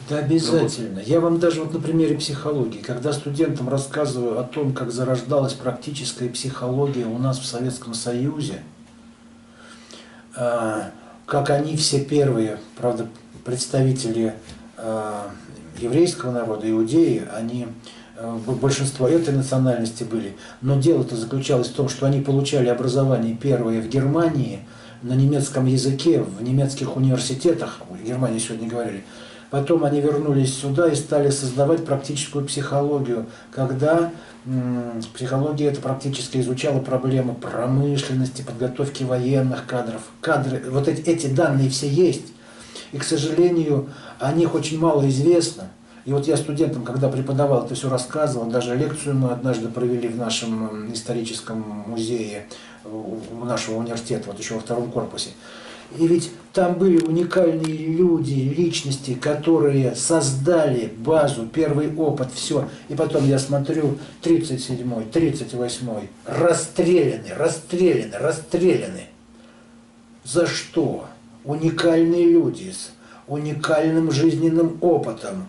Да, обязательно. Я вам даже вот на примере психологии, когда студентам рассказываю о том, как зарождалась практическая психология у нас в Советском Союзе, как они все первые, правда, представители еврейского народа, иудеи, они большинство этой национальности были, но дело-то заключалось в том, что они получали образование первое в Германии, на немецком языке, в немецких университетах, в Германии сегодня говорили. Потом они вернулись сюда и стали создавать практическую психологию, когда психология это практически изучала проблемы промышленности, подготовки военных кадров. Вот эти данные все есть, и, к сожалению, о них очень мало известно. И вот я студентам, когда преподавал, это все рассказывал, даже лекцию мы однажды провели в нашем историческом музее у нашего университета, вот еще во втором корпусе. И ведь там были уникальные люди, личности, которые создали базу, первый опыт, все. И потом я смотрю, 37-й, 38-й, расстреляны. За что? Уникальные люди с уникальным жизненным опытом,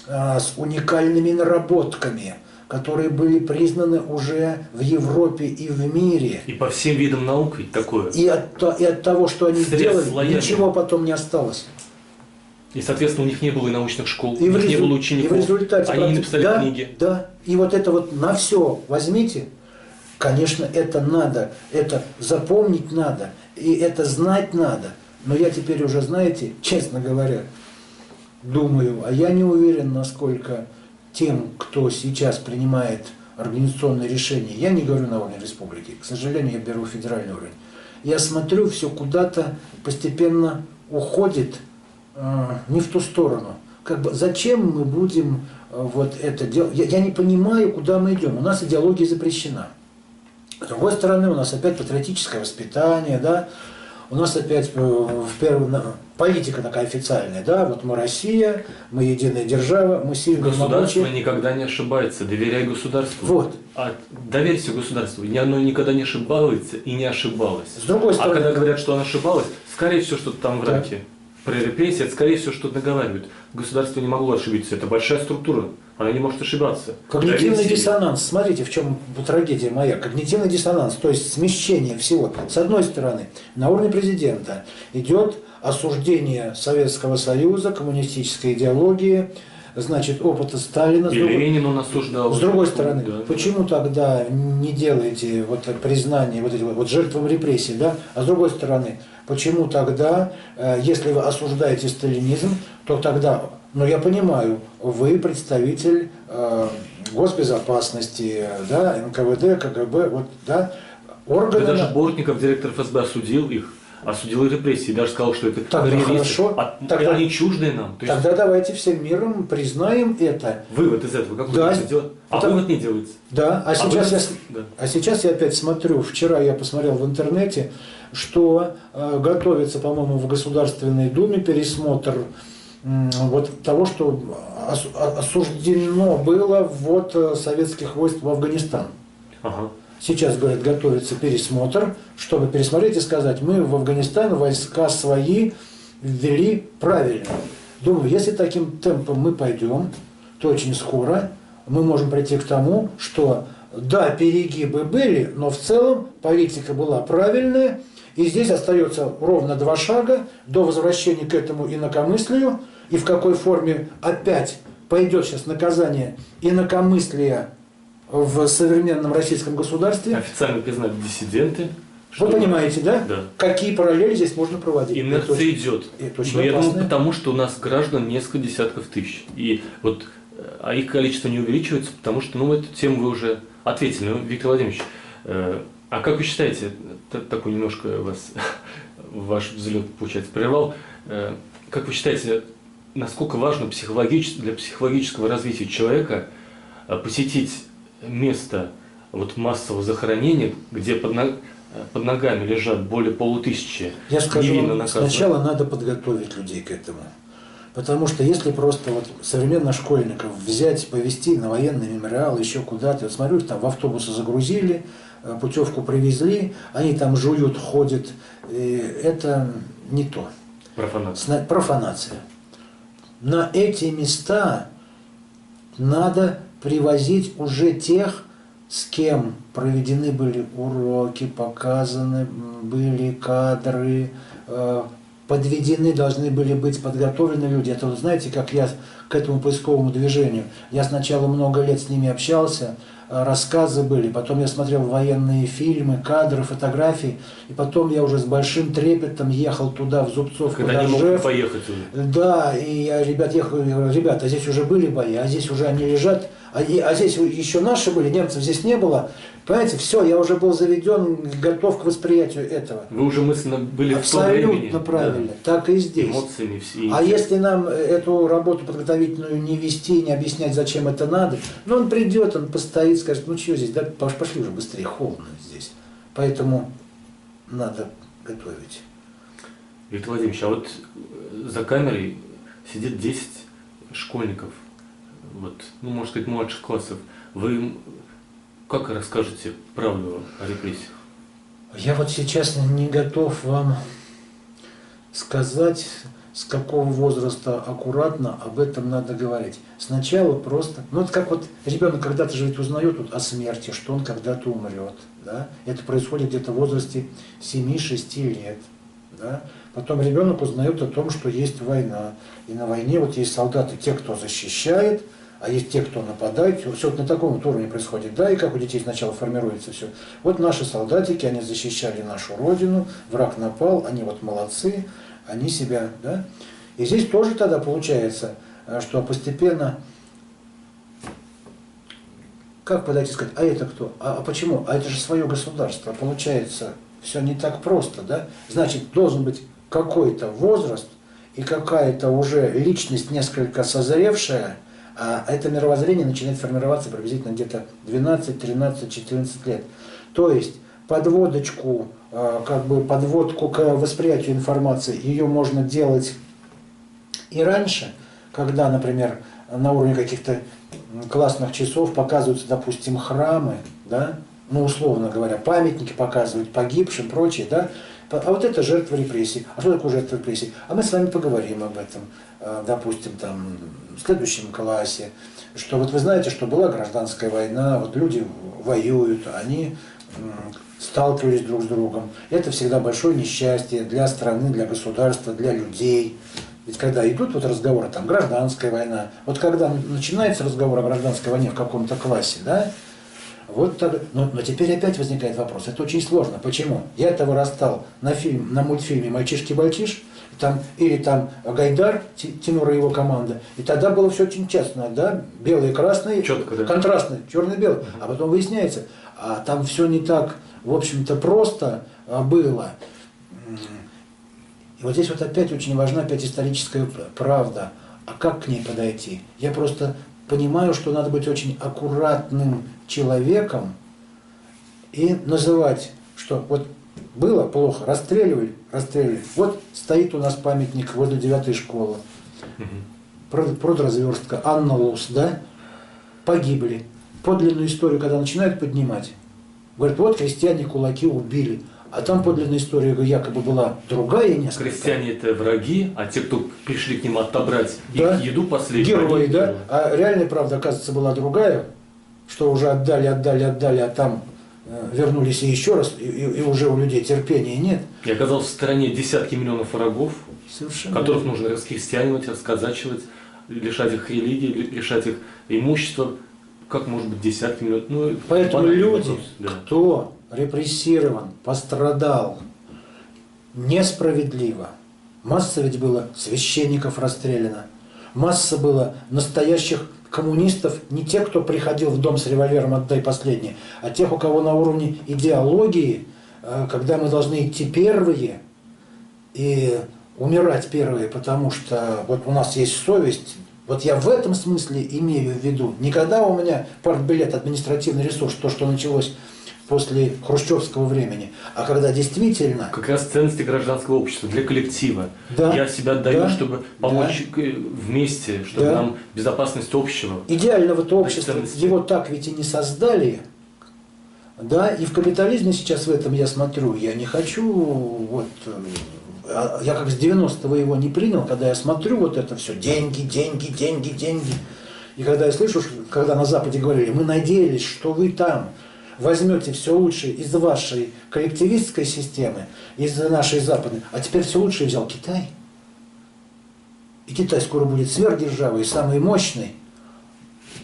с уникальными наработками, которые были признаны уже в Европе и в мире. И по всем видам наук ведь такое. И от того, что они сделали, ничего потом не осталось. И, соответственно, у них не было и научных школ, у них не было учеников, и в результате они не написали книги. Да, и вот это вот на все возьмите, конечно, это надо, это запомнить надо, и это знать надо. Но я теперь уже, знаете, честно говоря, думаю, а я не уверен, насколько тем, кто сейчас принимает организационные решения, я не говорю на уровне республики, к сожалению, я беру федеральный уровень, я смотрю, все куда-то постепенно уходит не в ту сторону. Как бы зачем мы будем вот это делать? Я не понимаю, куда мы идем. У нас идеология запрещена. С другой стороны, у нас опять патриотическое воспитание, да? У нас опять политика такая официальная, да, вот мы Россия, мы единая держава, мы сильные, государство никогда не ошибается, доверяй государству. Вот. А доверься государству, оно никогда не ошибается и не ошибалось. С другой стороны, когда говорят, что оно ошибалось, скорее всего, что-то там в рамке. Про репрессии, это скорее всего что-то наговаривают. Государство не могло ошибиться, это большая структура, она не может ошибаться. Когнитивный диссонанс, смотрите, в чем трагедия моя. Когнитивный диссонанс, то есть смещение всего. С одной стороны, на уровне президента идет осуждение Советского Союза, коммунистической идеологии, значит, опыта Сталина. И Ленин он осуждал. С другой стороны, да, почему тогда не делаете вот признание вот этим вот жертвам репрессий, да? А с другой стороны, почему тогда, если вы осуждаете сталинизм, то тогда, ну я понимаю, вы представитель госбезопасности, да, НКВД, КГБ, вот, да, органы. Да даже Бортников, директор ФСБ, осудил их. Осудил репрессии, даже сказал, что это хорошо. Тогда они чуждые нам. То есть, тогда давайте всем миром признаем это. Вывод из этого, как вы будете делать? Вывод не делается. Да, сейчас я опять смотрю, вчера я посмотрел в интернете, что готовится, по-моему, в Государственной Думе пересмотр вот того, что осуждено было ввод советских войск в Афганистан. Ага. Сейчас, говорят, готовится пересмотр, чтобы пересмотреть и сказать, мы в Афганистан войска свои ввели правильно. Думаю, если таким темпом мы пойдем, то очень скоро мы можем прийти к тому, что да, перегибы были, но в целом политика была правильная, и здесь остается ровно 2 шага до возвращения к этому инакомыслию, и в какой форме опять пойдет сейчас наказание инакомыслия в современном российском государстве. Официально признать диссиденты. Вы понимаете, да? Да? Какие параллели здесь можно проводить? Инерция идет. Но я думаю, потому что у нас граждан несколько десятков тысяч. И вот, а их количество не увеличивается, потому что, ну, эту тему вы уже ответили. Ну, Виктор Владимирович, а как вы считаете, такой немножко вас, ваш взлет, получается, прервал, как вы считаете, насколько важно для психологического развития человека посетить место вот массового захоронения, где под ногами лежат более 500 Я скажу, невинно наказанных? Сначала надо подготовить людей к этому. Потому что если просто вот современных школьников взять, повезти на военный мемориал, еще куда-то, вот смотрю, там в автобусы загрузили, путевку привезли, они там жуют, ходят, это не то. Профанация. Профанация. на эти места надо привозить уже тех, с кем проведены были уроки, показаны были кадры, подведены должны были быть подготовлены люди. Это вот знаете, как я к этому поисковому движению. Я сначала много лет с ними общался, рассказы были, потом я смотрел военные фильмы, кадры, фотографии, и потом я уже с большим трепетом ехал туда, в Зубцовку, когда они могут поехать уже. Да, и я ехал, говорю, ребята, здесь уже были бои, а здесь уже они лежат, а здесь еще наши были, немцев здесь не было. Понимаете, все, я уже был заведен, готов к восприятию этого. Вы уже мысленно были абсолютно в том времени. Абсолютно правильно, да. Так и здесь. Эмоциями все. А если нам эту работу подготовительную не вести, не объяснять, зачем это надо, ну он придет, он постоит, скажет, ну что здесь, да, пошли уже быстрее, холодно здесь. Поэтому надо готовить. Виктор Владимирович, а вот за камерой сидит 10 школьников, вот, ну, можно сказать, младших классов. Вы им как расскажете правду о репрессиях? Я вот сейчас не готов вам сказать, с какого возраста аккуратно об этом надо говорить. Сначала просто, ну это как вот ребенок когда-то же ведь узнает вот о смерти, что он когда-то умрет. Да? Это происходит где-то в возрасте 7-6 лет. Да? Потом ребенок узнает о том, что есть война. И на войне вот есть солдаты, те, кто защищает, а есть те, кто нападает. Все вот на таком вот уровне происходит. Да, и как у детей сначала формируется все. Вот наши солдатики, они защищали нашу родину, враг напал, они вот молодцы, они себя, да. И здесь тоже тогда получается, что постепенно, как подойти и сказать, а это кто? А почему? А это же свое государство. Получается, все не так просто, да. Значит, должен быть какой-то возраст и какая-то уже личность несколько созревшая, а это мировоззрение начинает формироваться приблизительно где-то 12, 13, 14 лет. То есть подводочку, как бы подводку к восприятию информации, ее можно делать и раньше, когда, например, на уровне каких-то классных часов показываются, допустим, храмы, да, ну, условно говоря, памятники показывают погибшим, прочее, да. А вот это жертва репрессий. А что такое жертва репрессий? А мы с вами поговорим об этом, допустим, там, в следующем классе. Что вот вы знаете, что была гражданская война, вот люди воюют, они сталкивались друг с другом. Это всегда большое несчастье для страны, для государства, для людей. Ведь когда идут вот разговоры, там, гражданская война, вот когда начинается разговор о гражданской войне в каком-то классе, да, вот так, но теперь опять возникает вопрос. Это очень сложно. Почему? Я-то вырастал на мультфильме «Мальчишки-бальчиш», там, или там Гайдар, Тимур и его команда. И тогда было все очень честно, да? Белый и красный, четко, да? Контрастный, черный-белый. А потом выясняется, а там все не так, в общем-то, просто было. И вот здесь вот опять очень важна опять историческая правда. А как к ней подойти? Я просто понимаю, что надо быть очень аккуратным человеком и называть, что вот было плохо, расстреливали. Вот стоит у нас памятник возле 9-й школы. Продразверстка, Анна Лус, да? Погибли. Подлинную историю, когда начинают поднимать, говорят, вот крестьяне кулаки убили. А там подлинная история якобы была другая несколько. Крестьяне это враги, а те, кто пришли к ним отобрать их еду последнюю. Герои, да? А реальная правда, оказывается, была другая, что уже отдали, а там вернулись и еще раз, и уже у людей терпения нет. И оказалось в стране десятки миллионов врагов, совершенно которых нужно раскрестьянивать, расказачивать, лишать их религии, лишать их имущества. Как может быть десятки миллионов? Ну, поэтому люди, да, кто репрессирован, пострадал несправедливо. Масса ведь было священников расстреляно, масса было настоящих коммунистов, не тех, кто приходил в дом с револьвером «отдай последнее», а тех, у кого на уровне идеологии, когда мы должны идти первые и умирать первые, потому что вот у нас есть совесть. Вот я в этом смысле имею в виду. Не когда у меня партбилет, административный ресурс, то, что началось после хрущевского времени, а когда действительно... Как раз ценности гражданского общества для коллектива. Да, я себя отдаю, чтобы помочь вместе, чтобы нам безопасность общего. Идеального-то общества, его так ведь и не создали. Да, и в капитализме сейчас в этом я смотрю, я не хочу вот я как с 90-го его не принял, когда я смотрю вот это все, деньги, деньги, деньги, деньги. И когда я слышу, когда на Западе говорили, мы надеялись, что вы там возьмете все лучшее из вашей коллективистской системы, из нашей западной, а теперь все лучшее взял Китай. И Китай скоро будет сверхдержавой, самой мощной.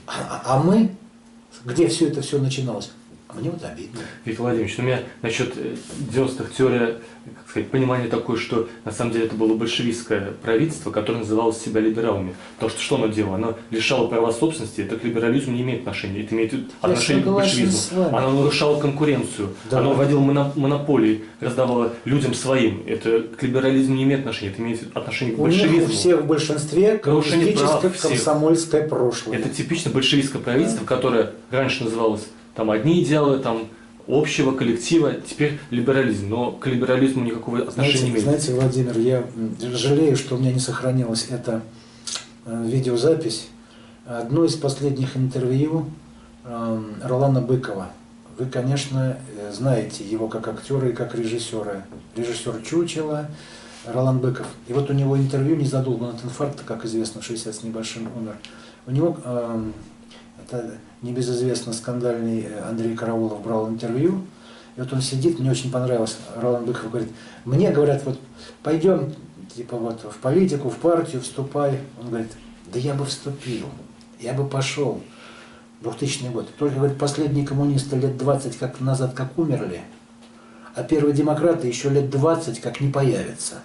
А мы, где все это все начиналось? А мне вот обидно. Виктор Владимирович, у меня насчет 90-х теория, как сказать, понимание такое, что на самом деле это было большевистское правительство, которое называлось себя либералами. Потому что оно делало? Оно лишало права собственности, это к либерализму не имеет отношения, это имеет отношение к большевизму. Оно нарушало конкуренцию, да. Оно вводило монополии, раздавало людям своим. Это к либерализму не имеет отношения, это имеет отношение к большевизму. У всех в большинстве коммунистическое комсомольское прошлое. Это типично большевистское правительство, которое раньше называлось там одни идеалы, там общего коллектива, теперь либерализм, но к либерализму никакого отношения не имеет. Знаете, Владимир, я жалею, что у меня не сохранилась эта видеозапись. Одно из последних интервью Ролана Быкова. Вы, конечно, знаете его как актера и как режиссера. Режиссер «Чучело», Ролан Быков. И вот у него интервью незадолго от инфаркта, как известно, 60 с небольшим умер. У него... Это небезызвестно скандальный Андрей Караулов брал интервью, и вот он сидит, мне очень понравилось, Ролан Быков говорит, мне говорят, вот пойдем типа вот в политику, в партию, вступай. Он говорит, да я бы вступил, я бы пошел. 2000 год. Только, говорит, последние коммунисты лет 20 как назад как умерли, а первые демократы еще лет 20 как не появятся.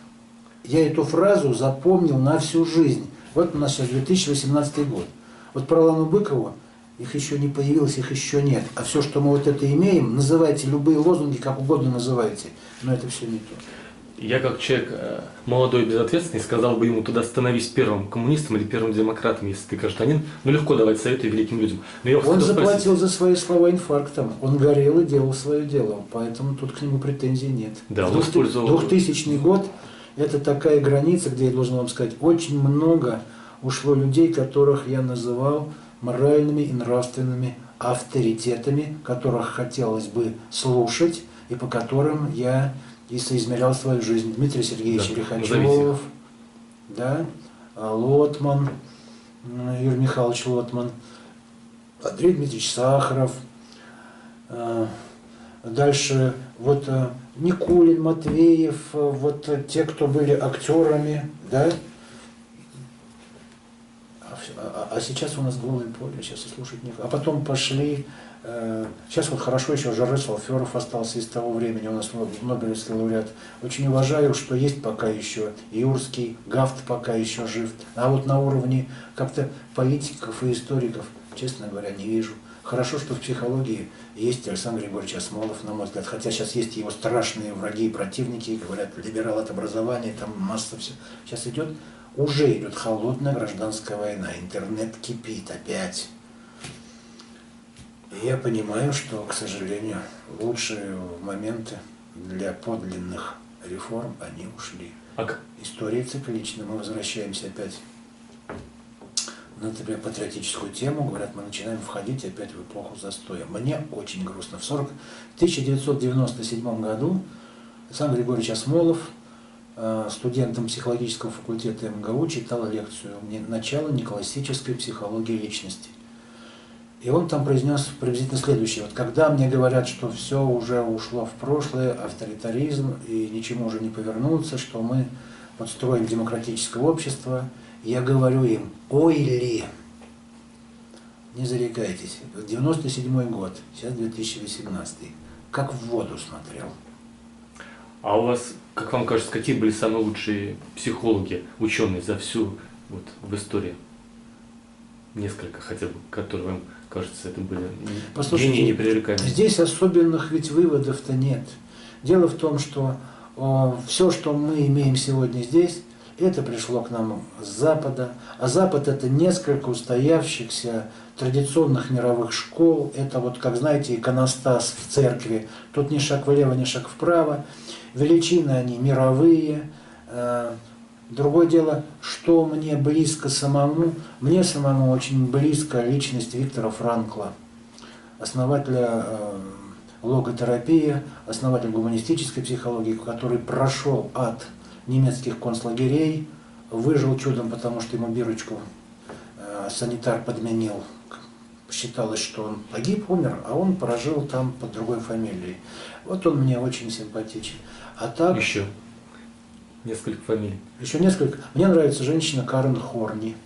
Я эту фразу запомнил на всю жизнь. Вот у нас сейчас 2018 год. Вот про Ролану Быкову их еще не появилось, их еще нет. А все, что мы вот это имеем, называйте любые лозунги, как угодно называйте, но это все не то. Я как человек молодой и безответственный сказал бы ему, туда становись первым коммунистом или первым демократом, если ты гражданин. Ну легко давать советы великим людям. Но он заплатил за свои слова инфарктом. Он горел и делал свое дело. Поэтому тут к нему претензий нет. Да, он использовал... 2000 год – это такая граница, где, я должен вам сказать, очень много ушло людей, которых я называл моральными и нравственными авторитетами, которых хотелось бы слушать и по которым я и соизмерял свою жизнь. Дмитрий Сергеевич Лихачев, да, Лотман, Юрий Михайлович Лотман, Андрей Дмитриевич Сахаров, дальше вот Никулин, Матвеев, вот те, кто были актерами, да. А сейчас у нас голое поле, сейчас и слушать некого. А потом пошли, сейчас вот хорошо еще Жарес Алферов остался из того времени, у нас Нобелевский лауреат. Очень уважаю, что есть пока еще Юрский, Гафт пока еще жив. А вот на уровне как-то политиков и историков, честно говоря, не вижу. Хорошо, что в психологии есть Александр Григорьевич Осмолов, на мой взгляд. Хотя сейчас есть его страшные враги и противники, говорят, либерал от образования, там масса всего. Сейчас уже идет холодная гражданская война, интернет кипит опять. И я понимаю, что, к сожалению, лучшие моменты для подлинных реформ, они ушли. История циклична, мы возвращаемся опять на, например, патриотическую тему, говорят, мы начинаем входить опять в эпоху застоя. Мне очень грустно. В 1997 году Александр Григорьевич Осмолов, студентом психологического факультета МГУ, читал лекцию «Начало неклассической психологии личности». И он там произнес приблизительно следующее. Вот когда мне говорят, что все уже ушло в прошлое, авторитаризм, и ничему уже не повернуться, что мы вот строим демократическое общество, я говорю им, ой ли, не зарекайтесь, 97 год, сейчас 2018, как в воду смотрел. А у вас, как вам кажется, какие были самые лучшие психологи, ученые за всю вот в истории? Несколько хотя бы, которые вам кажется, это были гении непререкаемые. Здесь особенных ведь выводов-то нет. Дело в том, что все, что мы имеем сегодня здесь, это пришло к нам с Запада. А Запад – это несколько устоявшихся традиционных мировых школ. Это вот, как знаете, иконостас в церкви. Тут ни шаг влево, ни шаг вправо. Величины они мировые. Другое дело, что мне близко самому. Мне самому очень близко личность Виктора Франкла, основателя логотерапии, основатель гуманистической психологии, который прошел ад немецких концлагерей, выжил чудом, потому что ему бирочку санитар подменил. Считалось, что он погиб, умер, а он прожил там под другой фамилией. Вот он мне очень симпатичен. А так... Еще несколько фамилий. Еще несколько. Мне нравится женщина Карен Хорни.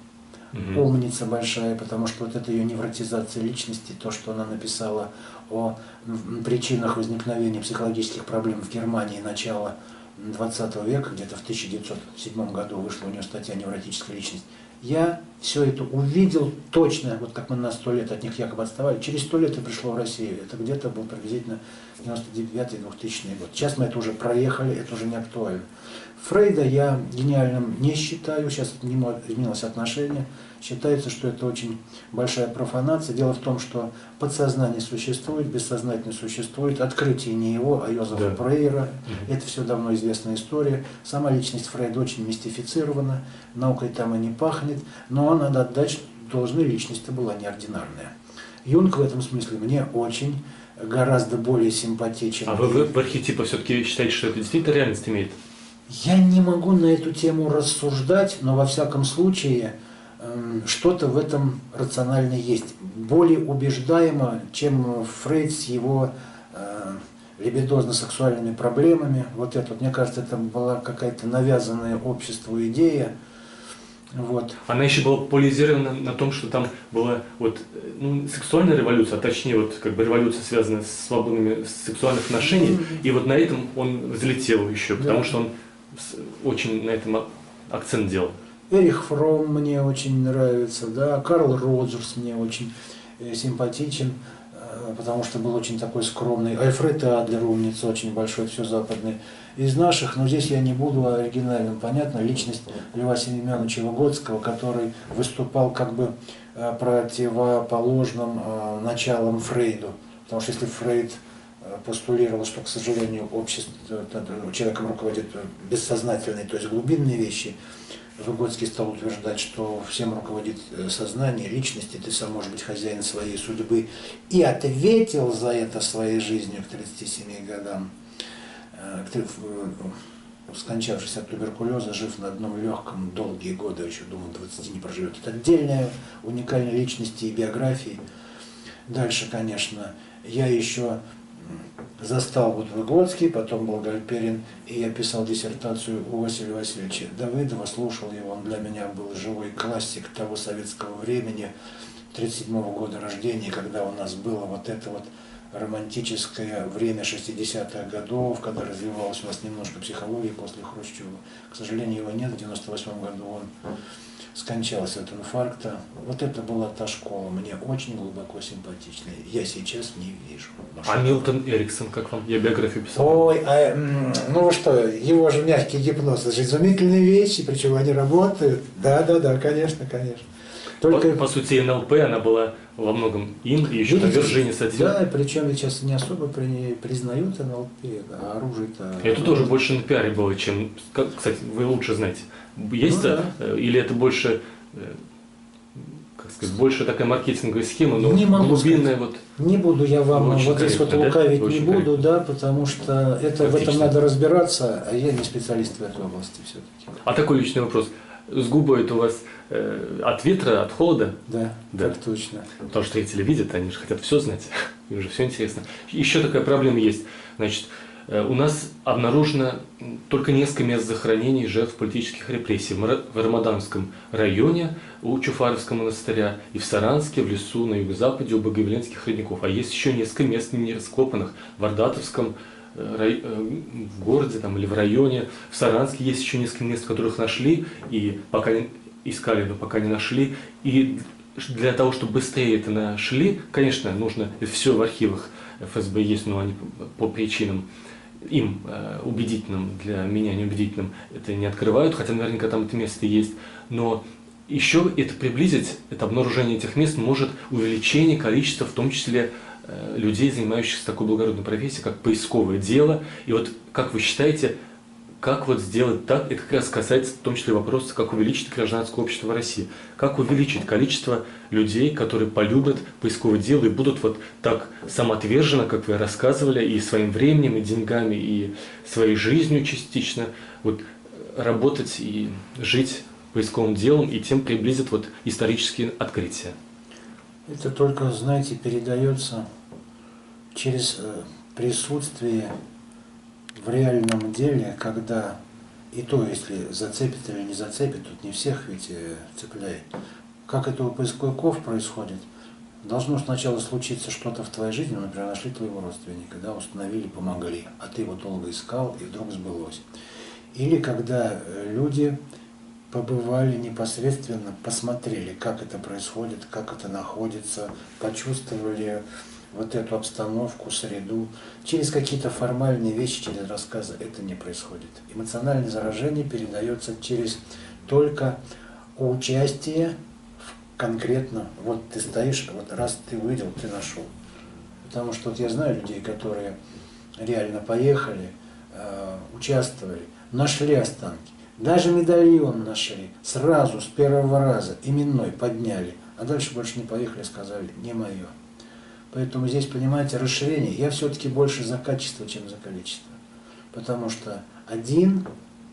Умница большая, потому что вот это ее невротизация личности, то, что она написала о причинах возникновения психологических проблем в Германии начала 20 века, где-то в 1907 году вышла у нее статья «Невротическая личность». Я все это увидел точно, вот как мы на 100 лет от них якобы отставали. Через 100 лет я пришло в Россию. Это где-то был приблизительно 99-2000 год. Сейчас мы это уже проехали, это уже не актуально. Фрейда я гениальным не считаю, сейчас изменилось отношение. Считается, что это очень большая профанация. Дело в том, что подсознание существует, бессознательное существует. Открытие не его, а Йозефа Брейера. Это все давно известная история. Сама личность Фрейда очень мистифицирована, наукой там и не пахнет. Но надо отдать, что должна личность-то была неординарная. Юнг в этом смысле мне очень, гораздо более симпатичен. А вы в архетипах все-таки считаете, что это действительно реальность имеет? Я не могу на эту тему рассуждать, но во всяком случае что-то в этом рационально есть. Более убеждаемо, чем Фрейд с его либидозно-сексуальными проблемами. Вот это, мне кажется, это была какая-то навязанная обществу идея. Вот. Она еще была популяризирована на том, что там была вот, сексуальная революция, а точнее вот, как бы революция, связанная с свободными сексуальных отношений, и вот на этом он взлетел еще, потому что он очень на этом акцент делал. Эрих Фромм мне очень нравится, да, Карл Роджерс мне очень симпатичен, потому что был очень такой скромный. Альфред Адлер, умница, очень большой, все западный. Из наших, но здесь я не буду оригинальным, понятно, личность Льва Семеновича Выгодского, который выступал как бы противоположным началом Фрейду. Потому что если Фрейд постулировал, что, к сожалению, общество, человеком руководит бессознательные, то есть глубинные вещи, Выгодский стал утверждать, что всем руководит сознание, личности, ты сам можешь быть хозяин своей судьбы. И ответил за это своей жизнью к 37 годам, скончавшись от туберкулеза, жив на одном легком долгие годы, еще, думаю, 20 не проживет. Это отдельная уникальная личность и биографии. Дальше, конечно, я еще застал вот Выгодский, потом был Гальперин, и я писал диссертацию у Василия Васильевича Давыдова, слушал его, он для меня был живой классик того советского времени, 1937 года рождения, когда у нас было вот это вот романтическое время 60-х годов, когда развивалась у нас немножко психология после Хрущева. К сожалению, его нет, в 1998 году он скончался от инфаркта. Вот это была та школа, мне очень глубоко симпатичная. Я сейчас не вижу. А Милтон Эриксон, как вам? Я биографию писал. Ой, ну что, его же мягкий гипноз, это же изумительные вещи, причем они работают. Да, конечно. Только... По сути, НЛП, она была во многом им, и еще навержение сатиры. Да, причем сейчас не особо признают НЛП, а оружие-то... Это тоже больше на пиаре было, чем... Кстати, вы лучше знаете. Есть или это больше, как сказать, больше такая маркетинговая схема, но глубинная вот... Не буду я вам вот здесь вот лукавить, не буду, да, потому что это, в этом надо разбираться, а я не специалист в этой области все-таки. А такой личный вопрос. С губой это у вас от ветра, от холода? Да, так точно. Потому что зрители видят, они же хотят все знать, им же все интересно. Еще такая проблема есть. Значит, у нас обнаружено только несколько мест захоронений жертв политических репрессий в Рамаданском районе у Чуфаровского монастыря и в Саранске, в лесу на юго-западе у Богоявленских родников. А есть еще несколько мест не раскопанных в Ардатовском в городе там, или в районе. В Саранске есть еще несколько мест, которых нашли, и пока искали, но пока не нашли. И для того, чтобы быстрее это нашли, конечно, нужно, все в архивах ФСБ есть, но они по причинам им убедительным, для меня неубедительным, это не открывают, хотя наверняка там это место есть. Но еще это приблизить, это обнаружение этих мест может увеличение количества, в том числе людей, занимающихся такой благородной профессией, как поисковое дело. И вот как вы считаете, как вот сделать так, это как раз касается в том числе вопроса, как увеличить гражданское общество в России, как увеличить количество людей, которые полюбят поисковое дело и будут вот так самоотверженно, как вы рассказывали, и своим временем, и деньгами, и своей жизнью частично, вот работать и жить поисковым делом, и тем приблизит вот исторические открытия. Это только, знаете, передается через присутствие в реальном деле, когда и то, если зацепит или не зацепит, тут не всех ведь цепляет. Как это у поисковиков происходит? Должно сначала случиться что-то в твоей жизни, например, нашли твоего родственника, да, установили, помогли, а ты его долго искал, и вдруг сбылось. Или когда люди побывали непосредственно, посмотрели, как это происходит, как это находится, почувствовали вот эту обстановку, среду. Через какие-то формальные вещи, через рассказы это не происходит. Эмоциональное заражение передается через только участие конкретно. Вот ты стоишь, вот раз ты увидел, ты нашел. Потому что вот я знаю людей, которые реально поехали, участвовали, нашли останки. Даже медальон нашли, сразу, с первого раза, именной подняли, а дальше больше не поехали, сказали, не мое. Поэтому здесь, понимаете, расширение. Я все-таки больше за качество, чем за количество. Потому что один,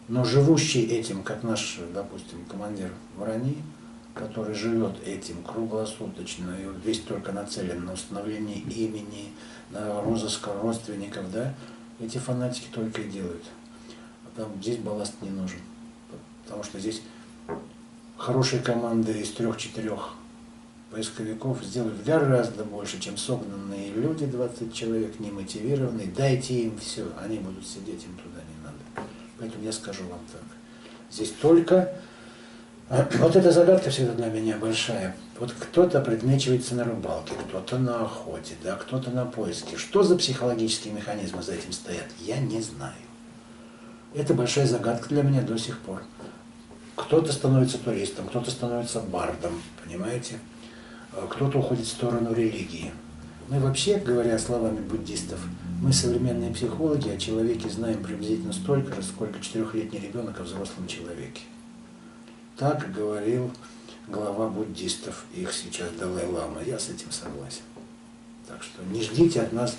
но живущий этим, как наш, допустим, командир Ворони, который живет этим круглосуточно, и вот весь только нацелен на установление имени, на розыск родственников, да, эти фанатики только и делают. А там здесь балласт не нужен. Потому что здесь хорошие команды из 3-4 поисковиков сделают гораздо больше, чем согнанные люди, 20 человек, немотивированные. Дайте им все, они будут сидеть, им туда не надо. Поэтому я скажу вам так. Здесь только... Вот эта загадка всегда для меня большая. Вот кто-то предмечивается на рыбалке, кто-то на охоте, да, кто-то на поиске. Что за психологические механизмы за этим стоят, я не знаю. Это большая загадка для меня до сих пор. Кто-то становится туристом, кто-то становится бардом, понимаете? Кто-то уходит в сторону религии. Мы вообще, говоря словами буддистов, мы современные психологи, о человеке знаем приблизительно столько же, сколько 4-летний ребенок о взрослом человеке. Так говорил глава буддистов, их сейчас Далай-лама. Я с этим согласен. Так что не ждите от нас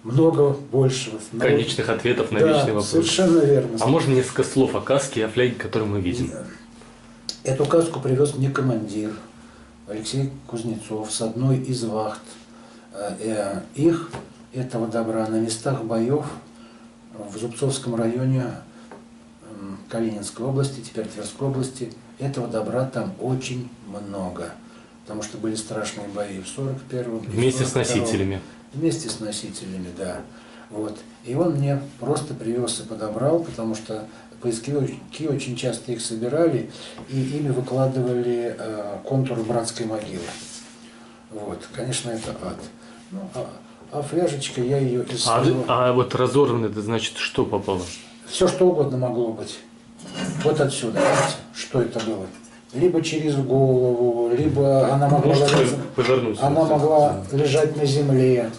много большего. Конечных ответов на да, вечный вопрос. Совершенно верно. А можно несколько слов о каске и о фляге, которую мы видим? Эту каску привез мне командир Алексей Кузнецов с одной из вахт. Их, этого добра, на местах боев в Зубцовском районе Калининской области, теперь Тверской области, этого добра там очень много. Потому что были страшные бои в 41-м. Вместе с носителями. Вместе с носителями, да. Вот. И он мне просто привез и подобрал, потому что поисковики очень часто их собирали и ими выкладывали контуры братской могилы. Вот. Конечно, это ад. Ну, а фляжечка, я ее из своего... А вот разорвано, это значит, что попало? Все, что угодно могло быть. Вот отсюда, видите, что это было. Либо через голову, либо она могла, лежать на земле.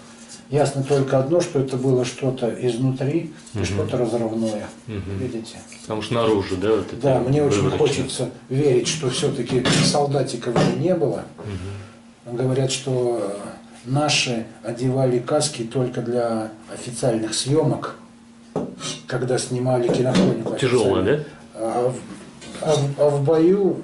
Ясно только одно, что это было что-то изнутри и что-то разрывное. Видите? Потому что наружу, да? Вот да, мне очень хочется верить, что все-таки солдатиков не было. Говорят, что наши одевали каски только для официальных съемок, когда снимали кинохронику. Тяжело, да? А в бою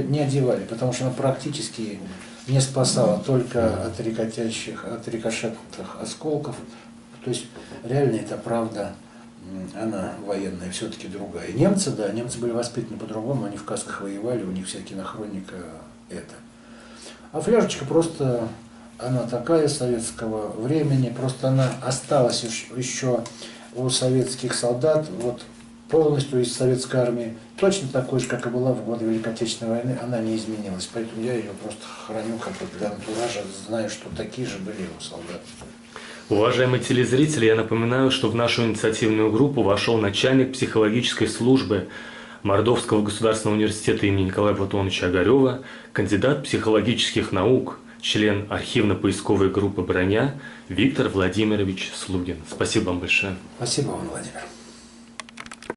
не одевали, потому что она практически не спасала, только от рикошетных осколков. То есть реально это правда, она военная все-таки другая. Немцы, да, немцы были воспитаны по-другому, они в касках воевали, у них вся кинохроника это. А фляжечка просто, она такая советского времени, просто она осталась еще у советских солдат, вот полностью из советской армии, точно такой же, как и была в годы Великой Отечественной войны, она не изменилась. Поэтому я ее просто храню как бы для антуража, знаю, что такие же были у солдат. Уважаемые телезрители, я напоминаю, что в нашу инициативную группу вошел начальник психологической службы Мордовского государственного университета имени Николая Платоновича Огарева, кандидат психологических наук, член архивно-поисковой группы «Броня» Виктор Владимирович Слугин. Спасибо вам большое. Спасибо вам, Владимир.